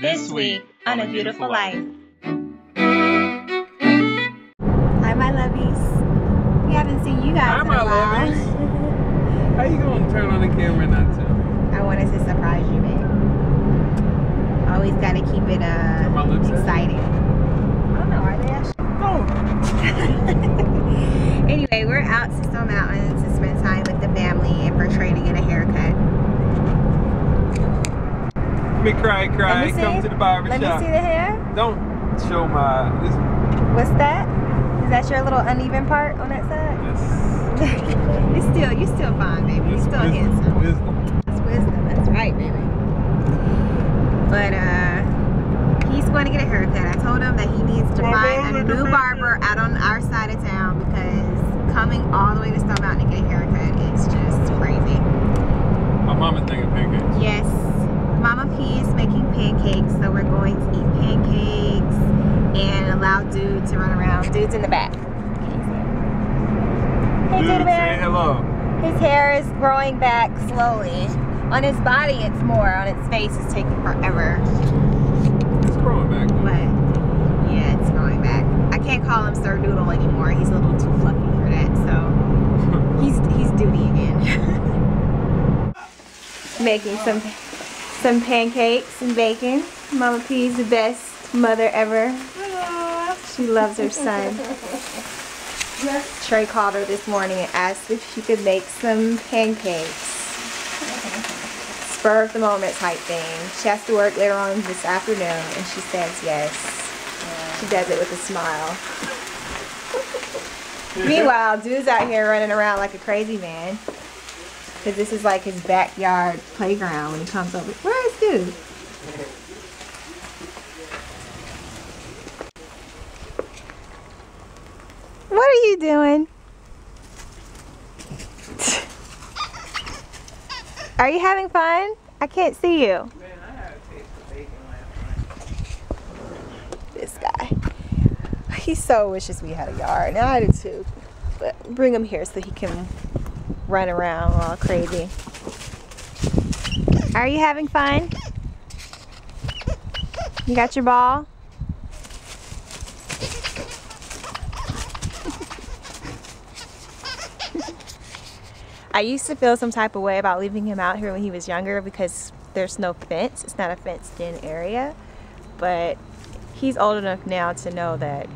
This week on A Beautiful Life. Hi, my lovies. We haven't seen you guys in a while. How you gonna turn on the camera and not tell me? I wanted to surprise you, babe. Always gotta keep it exciting. I don't know, are they actually? Oh. Anyway, we're out to Stone Mountain to spend time with the family and for Trey to get a haircut. Me cry. Come to the barbershop. Let me see the hair. Don't show my. What's that? Is that your little uneven part on that side? Yes. You're still fine, baby. You're still handsome. Wisdom. That's wisdom. That's right, baby. But he's going to get a haircut. I told him that he needs to find a new barber out on our side of town because coming all the way to Stone Mountain to get a haircut is just crazy. My mama's making pancakes. Yes. Mama P is making pancakes, so we're going to eat pancakes and allow Dude to run around. Dude's in the back. Hey, Dude Bear. Say hello. His hair is growing back slowly. On his body, it's more. On its face, it's taking forever. It's growing back. But yeah, it's growing back. I can't call him Sir Doodle anymore. He's a little too fluffy for that. So he's Duty again. Making some pancakes and bacon. Mama P's the best mother ever. She loves her son. Trey called her this morning and asked if she could make some pancakes. Spur of the moment type thing. She has to work later on this afternoon and she says yes. She does it with a smile. Meanwhile, Dude's out here running around like a crazy man. Because this is like his backyard playground when he comes over. Where is Dude? What are you doing? Are you having fun? I can't see you. Man, I had a taste of bacon last night. This guy. He so wishes we had a yard. Now I do too. But bring him here so he can run around all crazy. Are you having fun? You got your ball? I used to feel some type of way about leaving him out here when he was younger because there's no fence. It's not a fenced-in area. But he's old enough now to know that,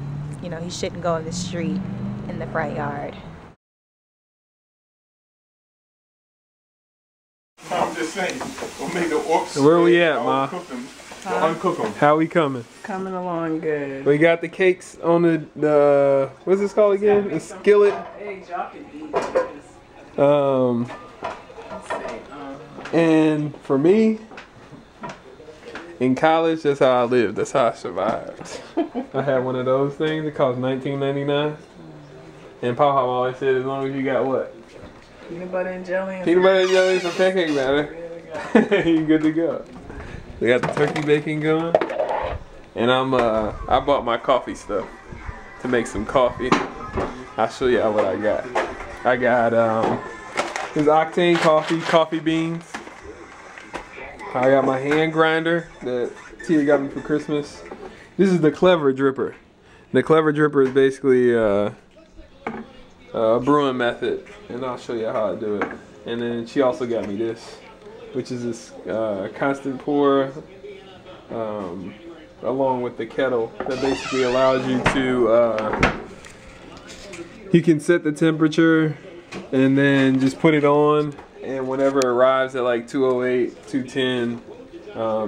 you know, he shouldn't go in the street in the front yard. I'm just saying. We'll make the orcs. Where we at, Ma? Uncook them. How we coming? Coming along good. We got the cakes on the what's this called again? The skillet. Eggs, y'all can eat. And for me, in college, that's how I lived. That's how I survived. I had one of those things. It cost $19.99. And Papa always said, as long as you got what? Peanut butter and jelly. Peanut butter and jelly, some pancake batter. You good to go. We got the turkey bacon going. And I bought my coffee stuff to make some coffee. I'll show y'all what I got. I got this Octane coffee beans. I got my hand grinder that Tia got me for Christmas. This is the Clever Dripper. The Clever Dripper is basically a brewing method, and I'll show you how I do it. And then she also got me this, which is this constant pour along with the kettle that basically allows you to you can set the temperature and then just put it on, and whenever it arrives at like 208, 210,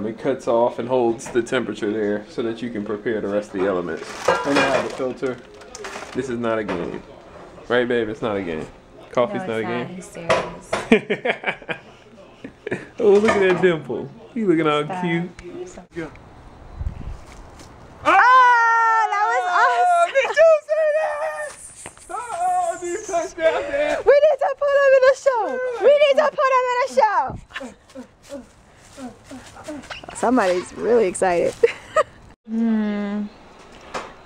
it cuts off and holds the temperature there so that you can prepare the rest of the elements. And I have a filter. This is not a game. Right, babe? It's not a game. Coffee's not a game. He's serious. Oh, look at that dimple. He looking all cute. Yeah. Oh, that was awesome. Did you say that? Oh, you touched down there. We need to put him in a show. We need to put him in a show. Somebody's really excited.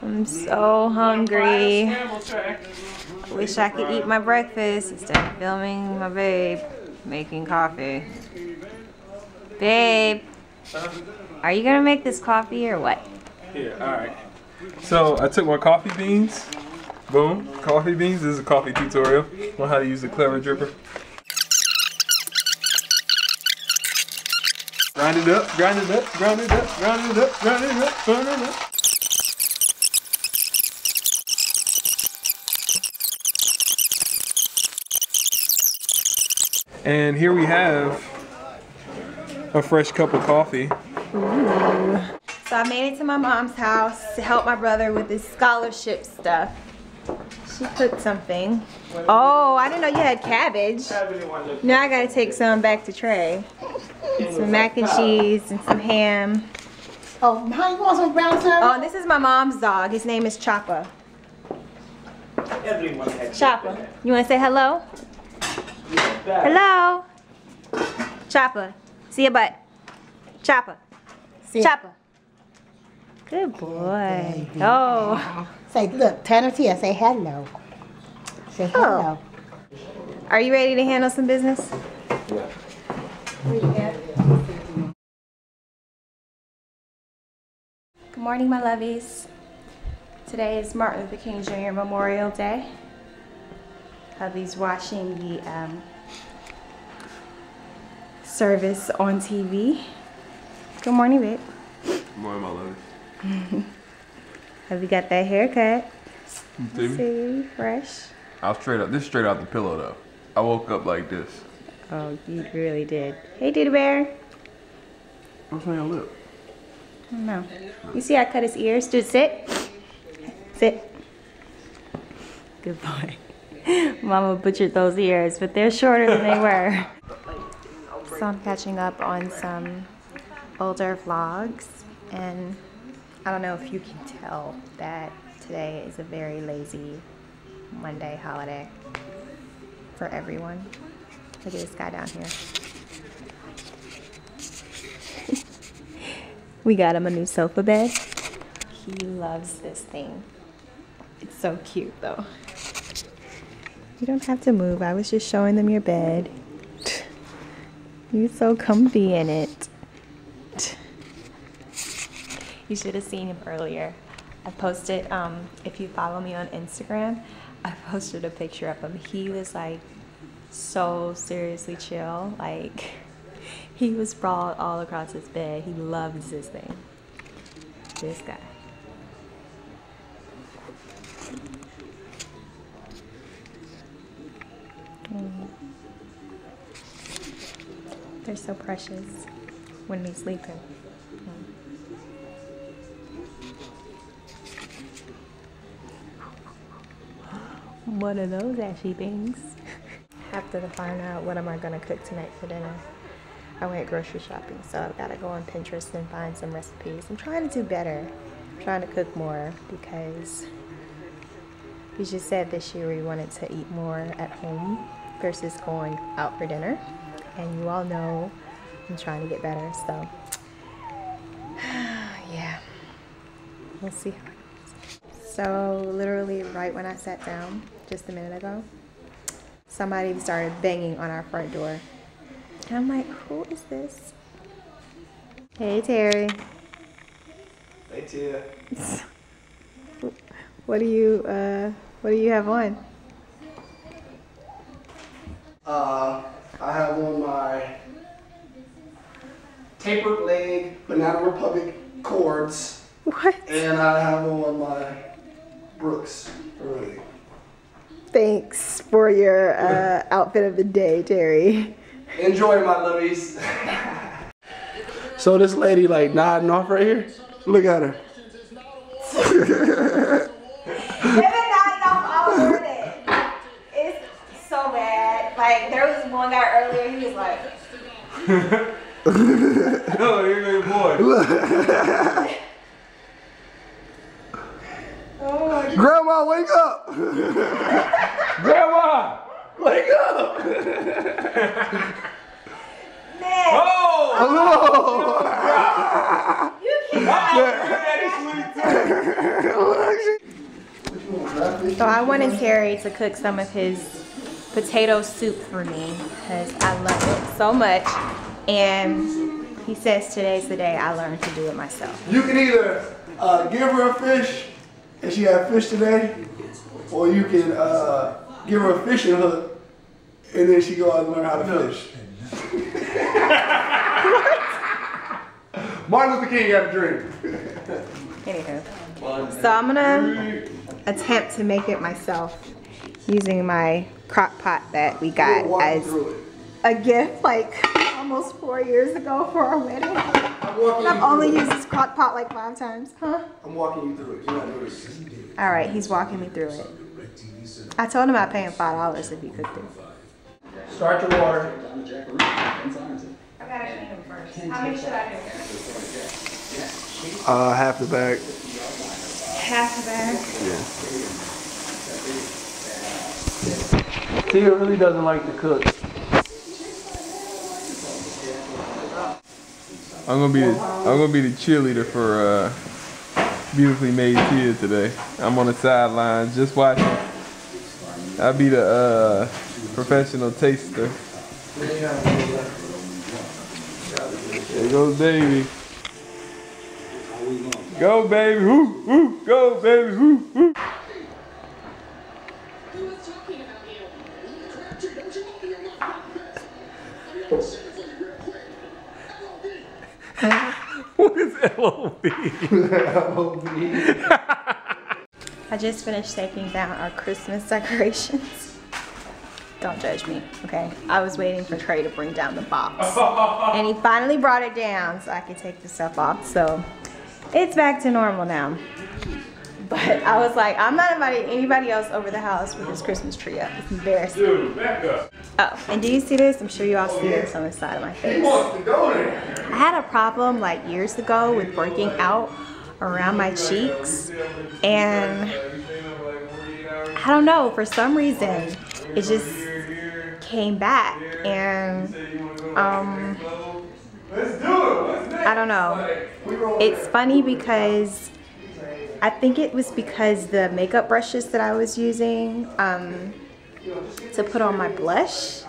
I'm so hungry. Wish I could eat my breakfast instead of filming my babe making coffee. Babe, Are you gonna make this coffee or what? Here, alright. So I took my coffee beans. Boom, coffee beans. This is a coffee tutorial on how to use the clever dripper. Grind it up, grind it up, grind it up, grind it up, grind it up, grind it up. And here we have a fresh cup of coffee. Ooh. So I made it to my mom's house to help my brother with his scholarship stuff. She cooked something. Oh, I didn't know you had cabbage. Now I gotta take some back to Trey. Some mac and cheese and some ham. Oh, how you want some brown sauce? Oh, and this is my mom's dog. His name is Chopper. Chopper. You wanna say hello? Hello? Chopper. See your butt. Chopper. Chopper. Good boy. Oh. Say, look, turn it here. Say hello. Say hello. Are you ready to handle some business? Yeah. Good morning, my lovies. Today is Martin Luther King Jr. Memorial Day. Hubby's watching the service on TV. Good morning, babe. Good morning, my love. Hubby got that haircut. You See, fresh. I was straight up. This is straight out the pillow though. I woke up like this. Oh, you really did. Hey, Duty Bear. What's on your lip? I don't know. You see I cut his ears? Dude, sit. Sit. Good boy. Mama butchered those ears, but they're shorter than they were. So I'm catching up on some older vlogs, and I don't know if you can tell that today is a very lazy Monday holiday for everyone. Look at this guy down here. We got him a new sofa bed. He loves this thing. It's so cute though. You don't have to move. I was just showing them your bed. You're so comfy in it. You should have seen him earlier. I posted, if you follow me on Instagram, I posted a picture of him. He was like so seriously chill. Like he was sprawled all across his bed. He loves this thing. This guy. They're so precious when they're sleeping. What are those ashy things? After to find out what am I gonna cook tonight for dinner. I went grocery shopping, so I've got to go on Pinterest and find some recipes. I'm trying to do better. I'm trying to cook more because we just said this year we wanted to eat more at home versus going out for dinner. And you all know I'm trying to get better, so yeah, we'll see how it goes. So literally right when I sat down just a minute ago, somebody started banging on our front door. And I'm like, who is this? Hey, Terry. Hey, Tia. What do you have on? I have on my tapered leg Banana Republic cords. What? And I have on my Brooks early. Thanks for your outfit of the day, Terry. Enjoy, my lovies. So this lady like nodding off right here. Look at her. It's so bad. Like there was one guy earlier. He was like, Oh, here goes your boy. oh my God. Grandma, wake up! Grandma! Wake up! Man. Oh! Hello! You So I wanted Terry to cook some of his potato soup for me because I love it so much. And He says today's the day I learned to do it myself. You can either give her a fish and she had fish today, or you can give her a fishing hook and then she go out and learn how to fish. Martin Luther King got a dream. Anywho, so I'm gonna attempt to make it myself using my crock pot that we got as a gift like almost 4 years ago for our wedding. I've only used this crock pot like 5 times. Huh? I'm walking you through it. You're not doing it. Alright, he's walking me through it. I told him I'd pay him $5 if he cooked it. Start your water. I gotta clean him first. How many should I do? Half the bag. Half the bag? Yeah. Tia really doesn't like to cook. I'm gonna be the cheerleader for Beautifully Made Tia today. I'm on the sidelines just watching. I'll be the professional taster. There goes baby. Go baby, woo, woo, go baby, woo, woo. What is LOB? I just finished taking down our Christmas decorations. Don't judge me, okay? I was waiting for Trey to bring down the box. And he finally brought it down so I could take the stuff off. So it's back to normal now. But I was like, I'm not inviting anybody else over the house with this Christmas tree up. It's embarrassing. Dude, back up. Oh, and do you see this? I'm sure you all see this on the side of my face. I had a problem like years ago with breaking out around my cheeks. And I don't know, for some reason, it just came back. And I don't know. It's funny because I think it was because the makeup brushes that I was using to put on my blush,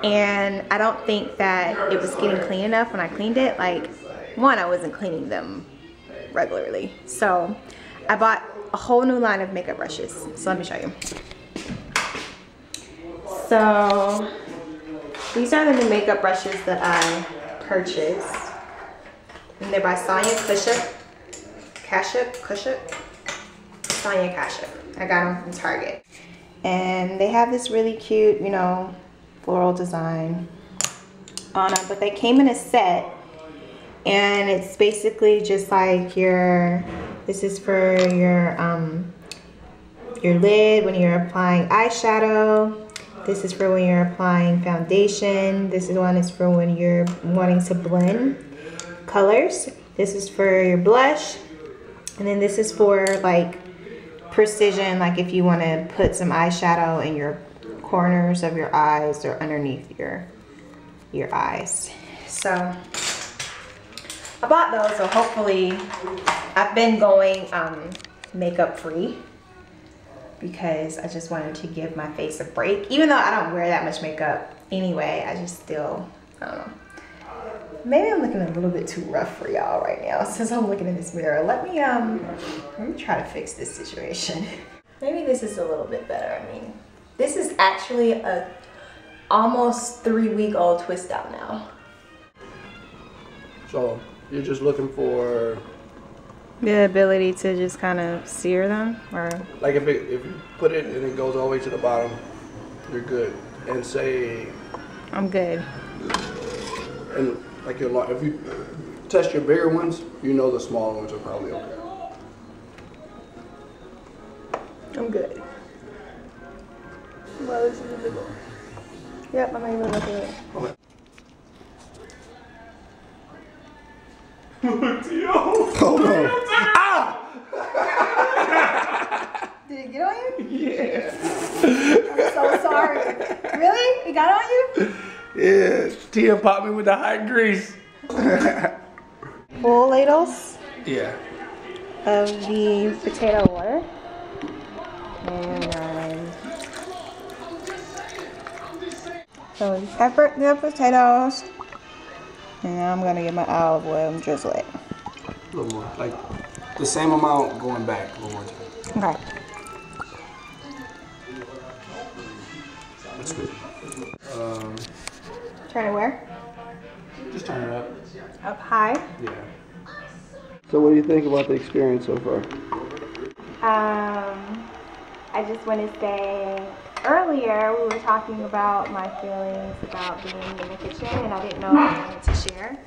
and I don't think that it was getting clean enough when I cleaned it. Like, one, I wasn't cleaning them regularly. So I bought a whole new line of makeup brushes. So let me show you. So these are the new makeup brushes that I purchased. And they're by Sonia Sonia Kashuk. I got them from Target. And they have this really cute, you know, floral design on them, but they came in a set, and it's basically just like this is for your lid when you're applying eyeshadow. This is for when you're applying foundation. This one is for when you're wanting to blend colors. This is for your blush. And then this is for like precision, like if you want to put some eyeshadow in your corners of your eyes or underneath your eyes. So I bought those, so hopefully I've been going makeup free because I just wanted to give my face a break. Even though I don't wear that much makeup anyway, I just still, I don't know. Maybe I'm looking a little bit too rough for y'all right now since I'm looking in this mirror. Let me try to fix this situation. Maybe this is a little bit better. I mean, this is actually a almost 3-week-old twist out now. So you're just looking for the ability to just kind of sear them, or like if you put it and it goes all the way to the bottom, you're good. And say I'm good. And like if you test your bigger ones, you know the smaller ones are probably okay. I'm good. Well, this is a big one. Yep, I'm even looking at it. Okay. Oh no. Ah! Did it get on you? Yeah. I'm so sorry. Really? It got on you? Yeah. Tia popped me with the hot grease. Full ladles? Yeah. Of the potato water. And so we pepper the potatoes. And now I'm gonna get my olive oil and drizzle it. A little more, like the same amount going back a little more time. Okay. That's good. Turn it where? Just turn it up. Up high. Yeah. So what do you think about the experience so far? I just want to say, earlier we were talking about my feelings about being in the kitchen, and I didn't know if I wanted to share.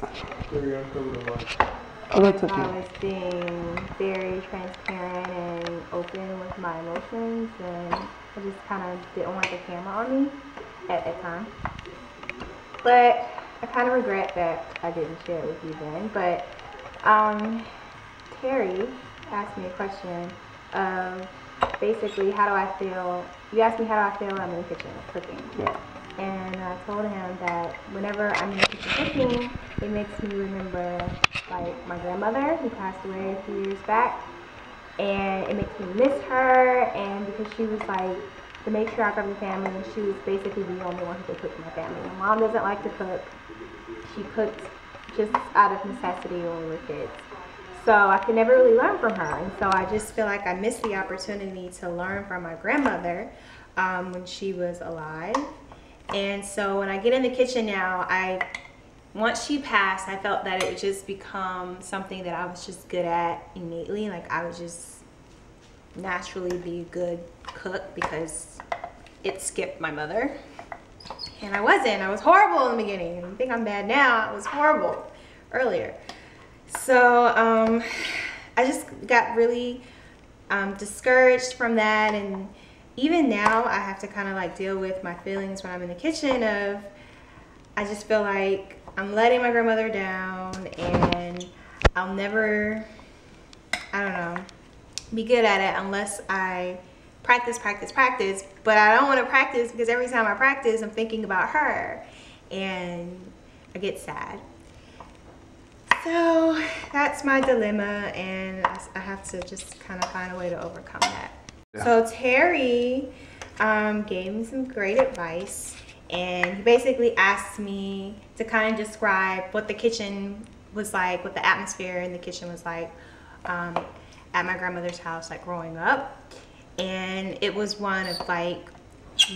Oh, that's okay. I was being very transparent and open with my emotions, and I just kind of didn't want the camera on me at that time. But I kind of regret that I didn't share it with you then. But Terry asked me a question of basically, how do I feel? You asked me how do I feel when I'm in the kitchen cooking. Yeah. And I told him that whenever I'm in the kitchen cooking, it makes me remember like my grandmother who passed away a few years back. And it makes me miss her, and because she was like the matriarch of the family, and she was basically the only one who could cook in my family. My mom doesn't like to cook. She cooked just out of necessity when we were kids. So I could never really learn from her. And so I just feel like I missed the opportunity to learn from my grandmother when she was alive. And so when I get in the kitchen now, once she passed, I felt that it would just become something that I was just good at innately. Like I would just naturally be a good cook because it skipped my mother. And I wasn't. I was horrible in the beginning. You think I'm bad now? I was horrible earlier. So I just got really discouraged from that, and even now I have to kind of like deal with my feelings when I'm in the kitchen of I just feel like I'm letting my grandmother down, and I'll never, I don't know, be good at it unless I practice, but I don't want to practice because every time I practice I'm thinking about her and I get sad. So that's my dilemma, and I have to just kind of find a way to overcome that. Yeah. So Terry gave me some great advice, and he basically asked me to kind of describe what the kitchen was like, what the atmosphere in the kitchen was like at my grandmother's house, like growing up. And it was one of like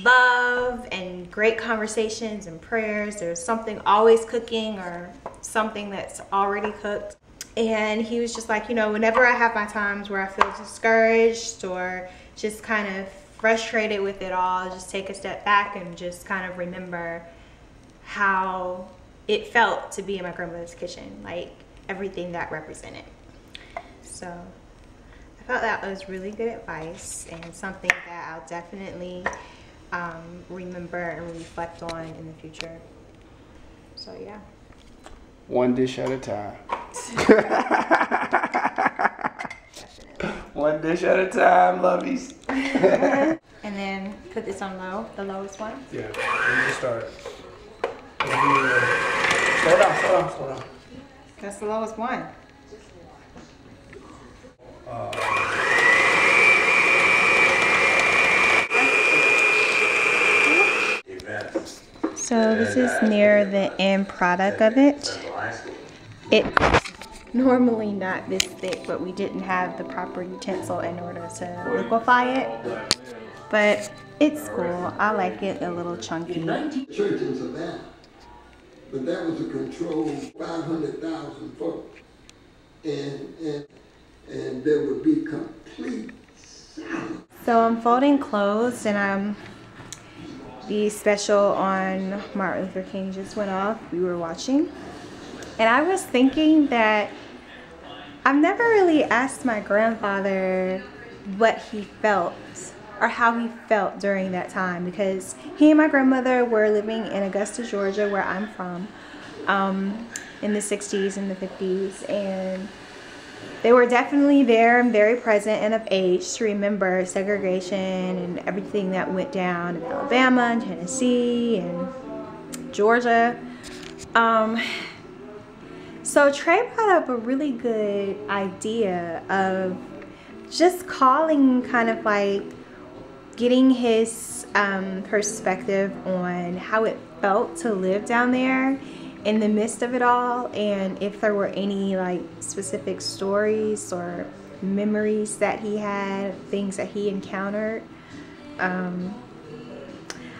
love and great conversations and prayers. There's something always cooking or something that's already cooked. And he was just like, you know, whenever I have my times where I feel discouraged or just kind of frustrated with it all, just take a step back and just kind of remember how it felt to be in my grandmother's kitchen, like everything that represented. So I felt that was really good advice and something that I'll definitely remember and reflect on in the future. So yeah. One dish at a time. One dish at a time, lovies. And then put this on low, the lowest one. Yeah, you just start. Slow down. That's the lowest one. So this is near the end product of it. It's normally not this thick, but we didn't have the proper utensil in order to liquefy it. But it's cool. I like it a little chunky. Church in Savannah, but that was a controlled 500,000 folks, and there would be complete silence. So I'm folding clothes, and the special on Martin Luther King just went off. We were watching, and I was thinking that I've never really asked my grandfather what he felt or how he felt during that time, because he and my grandmother were living in Augusta, Georgia, where I'm from, in the 60s and the 50s, and they were definitely there and very present and of age to remember segregation and everything that went down in Alabama and Tennessee and Georgia. So Trey brought up a really good idea of just calling, kind of like getting his perspective on how it felt to live down there in the midst of it all, and if there were any like specific stories or memories that he had, things that he encountered.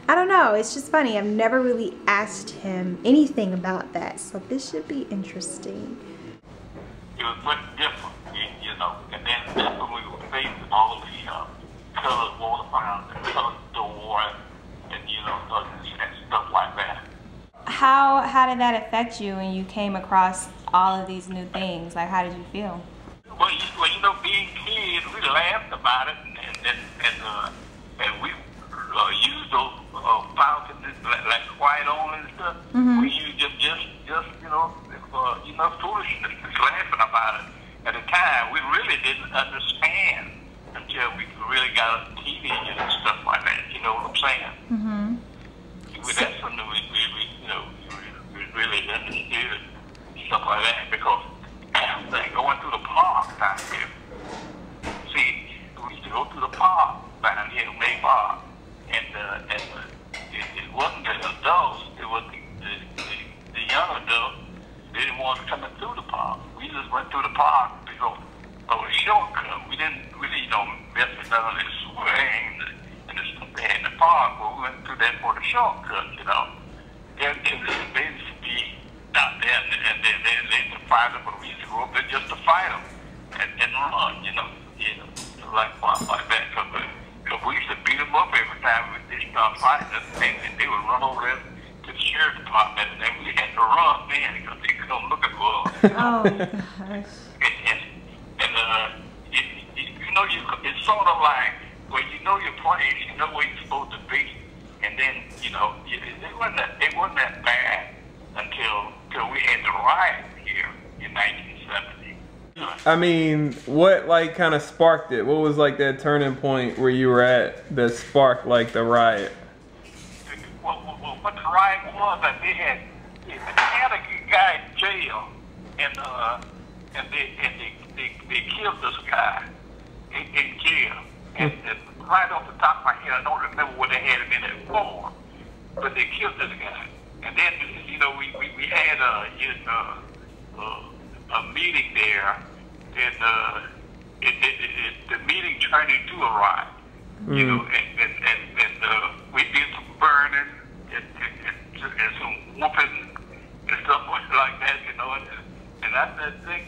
I don't know, it's just funny. I've never really asked him anything about that, so this should be interesting. It was much different, you know, and then that's when we were facing all the colored water fountains and colored door and you know, and stuff like that. How did that affect you when you came across all of these new things? Like, how did you feel? Well, you know, being kids, we laughed about it, and we used those fountains like white on and stuff. We used just you know, foolishness, just laughing about it. At the time, we really didn't understand until we really got teenagers and stuff like that. You know what I'm saying? That's when we really understood stuff like that, because going through the park down here. See, we used to go through the park down here in May Park, and it wasn't the adults, it was the young adults. They didn't want to come through the park. We just went through the park because of a shortcut. We didn't really, you know, mess with none of this swing and the stuff there in the park, but we went through that for the shortcut, you know. They used to be out there, and they used to fight them, but we used to go up there just to fight them and run, you know, like that, because we used to beat them up every time they started fighting us, and they would run over there to the sheriff's department, and then we had to run then because they couldn't look at us. Oh gosh. You know, it's sort of like, well, you know your place, you know where you're supposed to be, and then, you know, it wasn't that bad until we had the riot here in 1970. I mean, what like kind of sparked it? What was like that turning point where you were at that sparked like the riot? Well, what the riot was, that they had a guy in jail, and they killed this guy in jail, and right off the top of my head, I don't remember what they had him in it for, but they killed this guy. And then, you know, we had a meeting there, and the meeting turned into a riot. You know, and we did some burning and some whooping and stuff like that, you know. And I think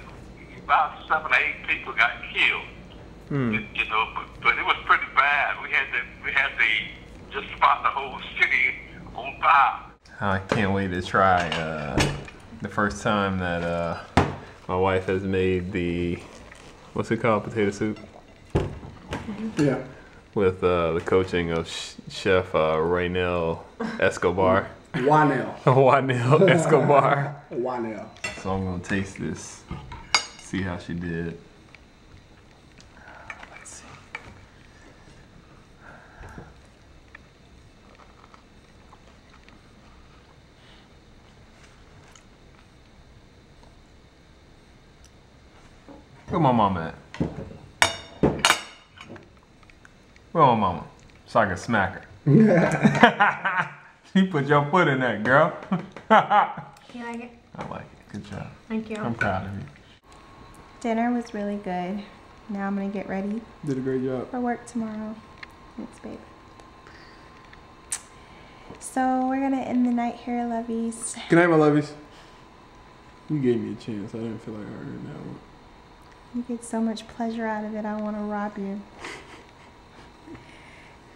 about 7 or 8 people got killed. You know, but it was pretty bad. We had just about the whole city on fire. I can't wait to try the first time that my wife has made the, what's it called, potato soup? Yeah. With the coaching of Chef Raynell Escobar. Wanel Escobar. Wanel. So I'm gonna taste this, see how she did. Let's see. Where my mama at? Where my mama? So I can smack her. You put your foot in that, girl. You like it? I like it. Good job. Thank you. I'm proud of you. Dinner was really good. Now I'm gonna get ready Did a great job. for work tomorrow. Thanks, babe. So we're gonna end the night here, lovies. Good night, my lovies. You gave me a chance. I didn't feel like I earned that one. You get so much pleasure out of it, I want to rob you.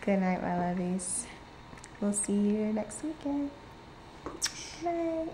Good night, my lovies. We'll see you next weekend. Good night.